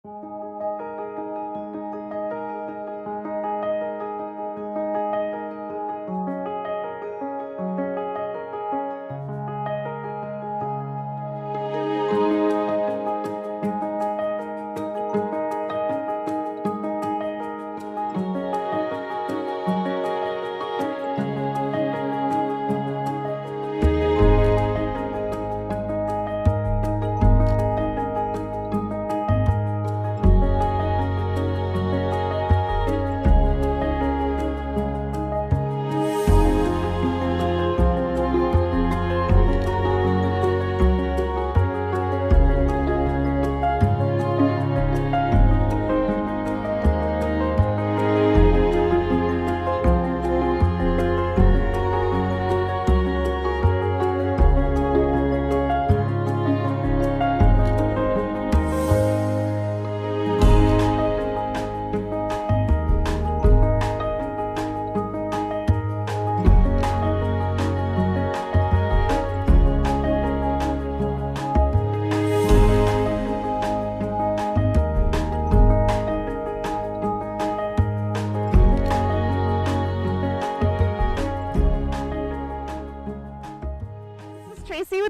With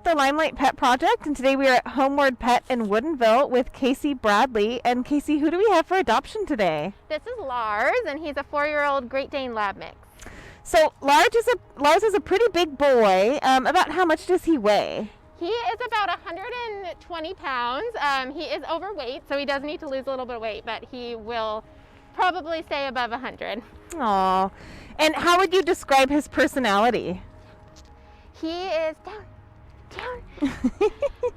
the Limelight Pet Project, and today we are at Homeward Pet in Woodinville with Casey Bradley. And Casey, who do we have for adoption today? This is Lars, and he's a 4-year-old Great Dane lab mix. So Lars is a pretty big boy. About how much does he weigh? He is about 120 pounds. He is overweight, so he does need to lose a little bit of weight, but he will probably stay above 100. Aww. And how would you describe his personality? He is down,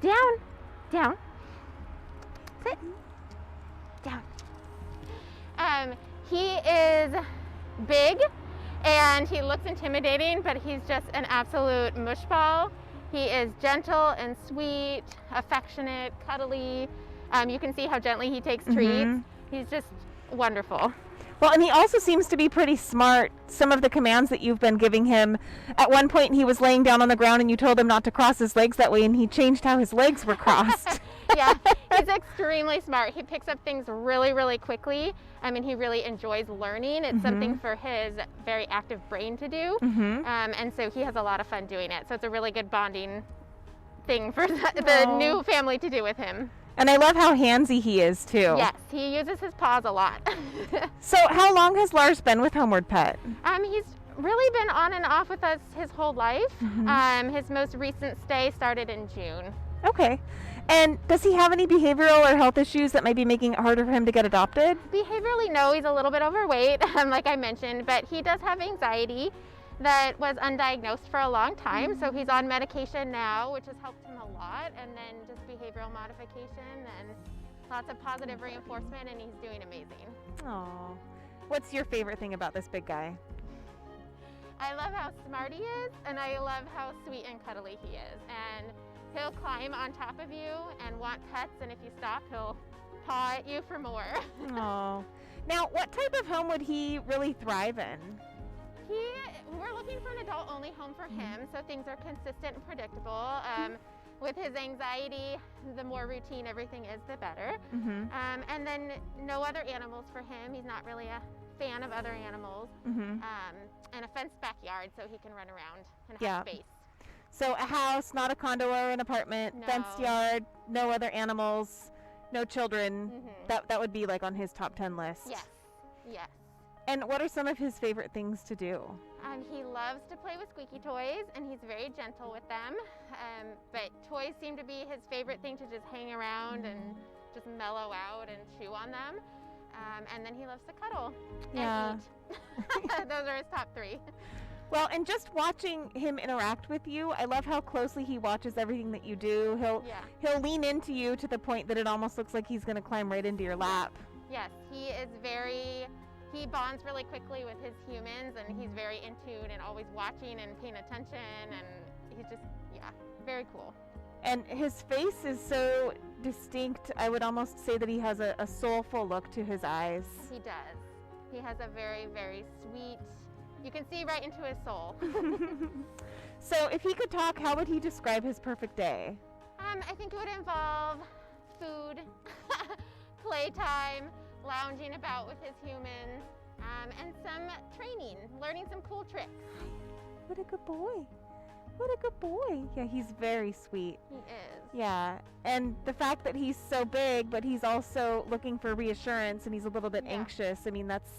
sit, down. He is big and he looks intimidating, but he's just an absolute mushball. He is gentle and sweet, affectionate, cuddly. You can see how gently he takes treats. He's just wonderful. Well, and he also seems to be pretty smart. Some of the commands that you've been giving him, at one point he was laying down on the ground and you told him not to cross his legs that way, and he changed how his legs were crossed. Yeah, he's extremely smart. He picks up things really, really quickly. I mean, he really enjoys learning. It's something for his very active brain to do. And so he has a lot of fun doing it. So it's a really good bonding thing for the new family to do with him. And I love how handsy he is too. Yes, he uses his paws a lot. So how long has Lars been with Homeward Pet? He's really been on and off with us his whole life. His most recent stay started in June. Okay. And does he have any behavioral or health issues that might be making it harder for him to get adopted? Behaviorally, no. He's a little bit overweight, like I mentioned, but he does have anxiety that was undiagnosed for a long time. So he's on medication now, which has helped him a lot. And then just behavioral modification and lots of positive reinforcement, and he's doing amazing. Oh, what's your favorite thing about this big guy? I love how smart he is, and I love how sweet and cuddly he is. And he'll climb on top of you and want pets, and if you stop, he'll paw at you for more. Oh. Now, what type of home would he really thrive in? We're looking for an adult-only home for him, so things are consistent and predictable. With his anxiety, the more routine everything is, the better. And then no other animals for him. He's not really a fan of other animals. And a fenced backyard so he can run around and have space. So a house, not a condo or an apartment, fenced yard, no other animals, no children. That would be like on his top 10 list. Yes, yes. And what are some of his favorite things to do? He loves to play with squeaky toys, and he's very gentle with them. But toys seem to be his favorite thing to just hang around and just mellow out and chew on them. And then he loves to cuddle and eat. Those are his top 3. Well, and just watching him interact with you, I love how closely he watches everything that you do. He'll lean into you to the point that it almost looks like he's going to climb right into your lap. Yes, he bonds really quickly with his humans, and he's very in tune and always watching and paying attention, and he's just, very cool. And his face is so distinct, I would almost say that he has a soulful look to his eyes. He does. He has a very, very sweet, you can see right into his soul. So if he could talk, how would he describe his perfect day? I think it would involve food, playtime, lounging about with his humans, and some training, learning some cool tricks. What a good boy. What a good boy. Yeah, he's very sweet. He is. Yeah, and the fact that he's so big, but he's also looking for reassurance and he's a little bit anxious. I mean, that's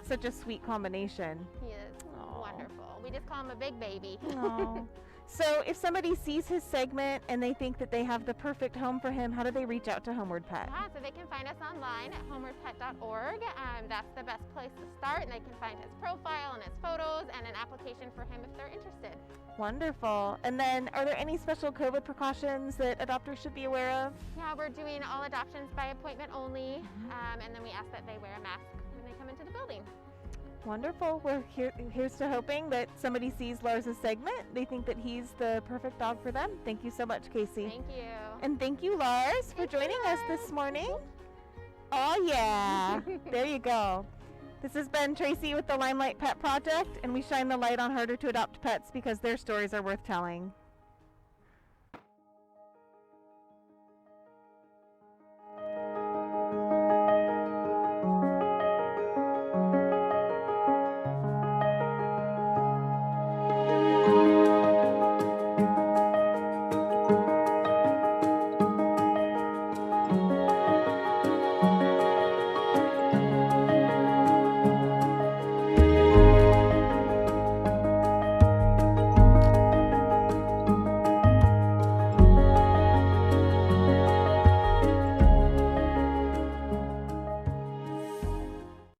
such a sweet combination. He is wonderful. We just call him a big baby. Aww. So if somebody sees his segment and they think that they have the perfect home for him, how do they reach out to Homeward Pet? Yeah, so they can find us online at homewardpet.org. That's the best place to start, and they can find his profile and his photos and an application for him if they're interested. Wonderful. And then are there any special COVID precautions that adopters should be aware of? Yeah, we're doing all adoptions by appointment only, and then we ask that they wear a mask when they come into the building. Wonderful. We're here's to hoping that somebody sees Lars's segment. They think that he's the perfect dog for them. Thank you so much, Casey. Thank you. And thank you, Lars, for joining us this morning. Oh, yeah. There you go. This has been Tracy with the Limelight Pet Project, and we shine the light on harder to adopt pets because their stories are worth telling.